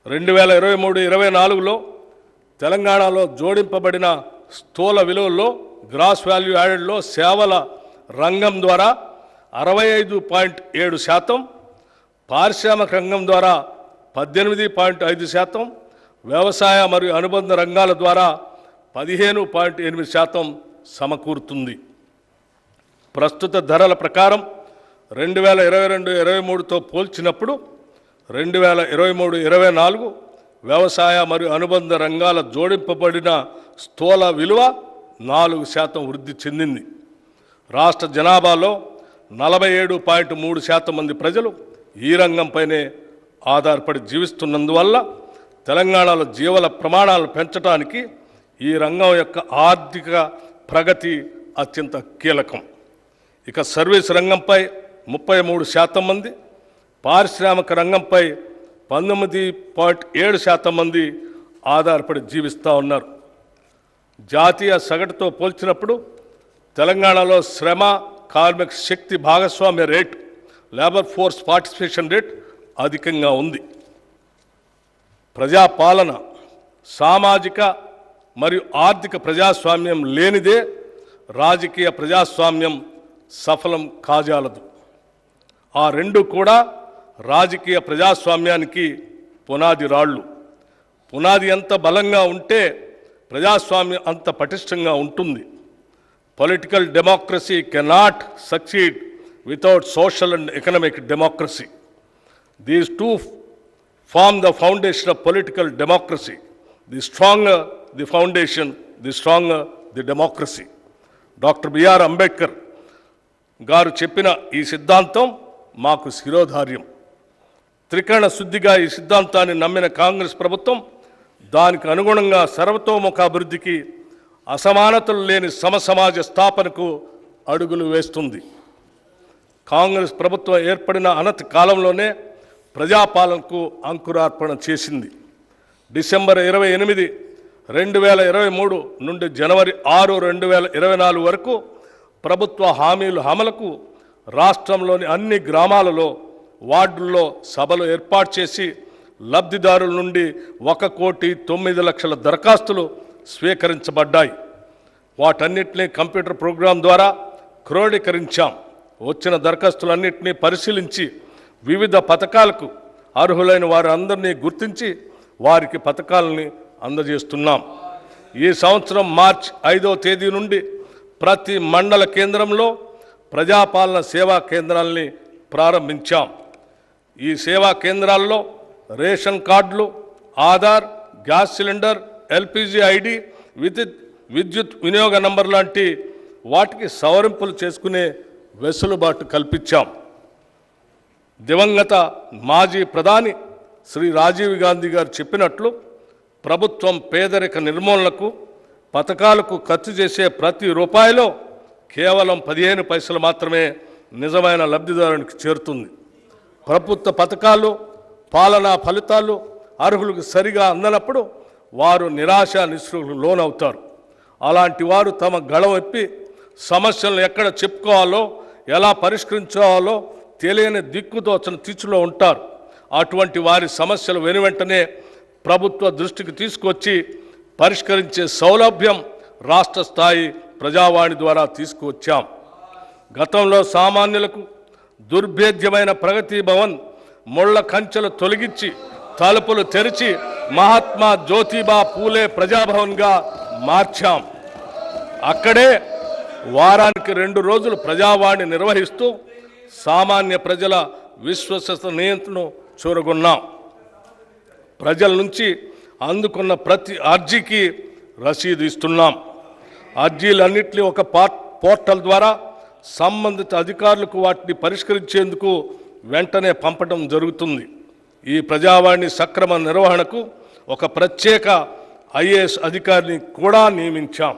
2023-24లో తెలంగాణలో జోడింపబడిన స్థూల విలువల్లో gross value యాడెడ్లో సేవల రంగం ద్వారా 65.7%, పారిశ్రామిక రంగం ద్వారా 18.5%, వ్యవసాయ మరియు అనుబంధ రంగాల ద్వారా 15.8% సమకూరుతుంది. ప్రస్తుత ధరల ప్రకారం 2022-23తో పోల్చినప్పుడు 2023-24 వ్యవసాయ మరియు అనుబంధ రంగాల జోడింపబడిన స్థూల విలువ 4% వృద్ధి చెందింది. రాష్ట్ర జనాభాలో 47.3% మంది ప్రజలు ఈ రంగంపైనే ఆధారపడి జీవిస్తున్నందువల్ల తెలంగాణలో జీవన ప్రమాణాలు పెంచడానికి ఈ రంగం యొక్క ఆర్థిక ప్రగతి అత్యంత కీలకం. ఇక సర్వీస్ రంగంపై 33% మంది, పారిశ్రామిక రంగంపై 19.7% మంది ఆధారపడి జీవిస్తూ ఉన్నారు. జాతీయ సగటుతో పోల్చినప్పుడు తెలంగాణలో శ్రమ కార్మిక శక్తి భాగస్వామ్య rate, labour force participation rate అధికంగా ఉంది. ప్రజాపాలన, సామాజిక మరియు ఆర్థిక ప్రజాస్వామ్యం లేనిదే రాజకీయ ప్రజాస్వామ్యం సఫలం కాజాలదు. ఆ రెండు కూడా రాజకీయ ప్రజాస్వామ్యానికి పునాది రాళ్ళు. పునాది ఎంత బలంగా ఉంటే ప్రజాస్వామ్యం అంత పటిష్టంగా ఉంటుంది. Political democracy cannot succeed without social and economic democracy. These two form the foundation of political democracy. The stronger the foundation, the stronger the democracy. Doctor BR Ambedkar garu చెప్పిన ఈ సిద్ధాంతం మాకు శిరోధార్యం. త్రికరణ శుద్ధిగా ఈ సిద్ధాంతాన్ని నమ్మిన కాంగ్రెస్ ప్రభుత్వం దానికి అనుగుణంగా సర్వతోముఖాభివృద్ధికి, అసమానతలు లేని సమసమాజ స్థాపనకు అడుగులు వేస్తుంది. కాంగ్రెస్ ప్రభుత్వం ఏర్పడిన అనతి కాలంలోనే ప్రజాపాలనకు అంకురార్పణ చేసింది. డిసెంబర్ 28, 2023 నుండి జనవరి 6, 2024 వరకు ప్రభుత్వ హామీల అమలుకు రాష్ట్రంలోని అన్ని గ్రామాలలో, వార్డుల్లో సభలు ఏర్పాటు చేసి లబ్ధిదారుల నుండి 1,09,00,000 దరఖాస్తులు స్వీకరించబడ్డాయి. వాటన్నిటినీ కంప్యూటర్ ప్రోగ్రాం ద్వారా క్రోడీకరించాం. వచ్చిన దరఖాస్తులన్నింటినీ పరిశీలించి వివిధ పథకాలకు అర్హులైన వారందరినీ గుర్తించి వారికి పథకాలని అందజేస్తున్నాం. ఈ సంవత్సరం మార్చి 5వ తేదీ నుండి ప్రతి మండల కేంద్రంలో ప్రజాపాలన సేవా కేంద్రాలని ప్రారంభించాం. ఈ సేవా కేంద్రాల్లో రేషన్ కార్డులు, Aadhaar, gas cylinder, LPG ID, విద్యుత్ వినియోగ నంబర్ లాంటి వాటికి సవరింపులు చేసుకునే వెసులుబాటు కల్పించాం. దివంగత మాజీ ప్రధాని శ్రీ రాజీవ్ గాంధీ గారు చెప్పినట్లు ప్రభుత్వం పేదరిక నిర్మూలనకు, పథకాలకు ఖర్చు చేసే ప్రతి రూపాయిలో కేవలం 15 పైసలు మాత్రమే నిజమైన లబ్ధిదారునికి చేరుతుంది. ప్రభుత్వ పథకాలు, పాలనా ఫలితాలు అర్హులకు సరిగా అందనప్పుడు వారు నిరాశ నిస్పృహలకు లోనవుతారు. అలాంటి వారు తమ గళమెప్పి సమస్యలను ఎక్కడ చెప్పుకోవాలో, ఎలా పరిష్కరించాలో తెలియని దిక్కుతోచని తీర్చులో ఉంటారు. అటువంటి వారి సమస్యలు వెనువెంటనే ప్రభుత్వ దృష్టికి తీసుకొచ్చి పరిష్కరించే సౌలభ్యం రాష్ట్ర స్థాయి ప్రజావాణి ద్వారా తీసుకువచ్చాం. గతంలో సామాన్యులకు దుర్భేద్యమైన ప్రగతి భవన్ ముళ్ళ కంచెలు తొలగించి తలుపులు తెరిచి మహాత్మా జ్యోతిబా పూలే ప్రజాభవన్గా మార్చాం. అక్కడే వారానికి 2 రోజులు ప్రజావాణి నిర్వహిస్తూ సామాన్య ప్రజల విశ్వసనీయతను చూరగొన్నాం. ప్రజల నుంచి అందుకున్న ప్రతి అర్జీకి రసీదు ఇస్తున్నాం. అర్జీలన్నింటినీ ఒక పోర్టల్ ద్వారా సంబంధిత అధికారులకు వాటిని పరిష్కరించేందుకు వెంటనే పంపడం జరుగుతుంది. ఈ ప్రజావాణి సక్రమ నిర్వహణకు ఒక ప్రత్యేక ఐఏఎస్ అధికారిని కూడా నియమించాం.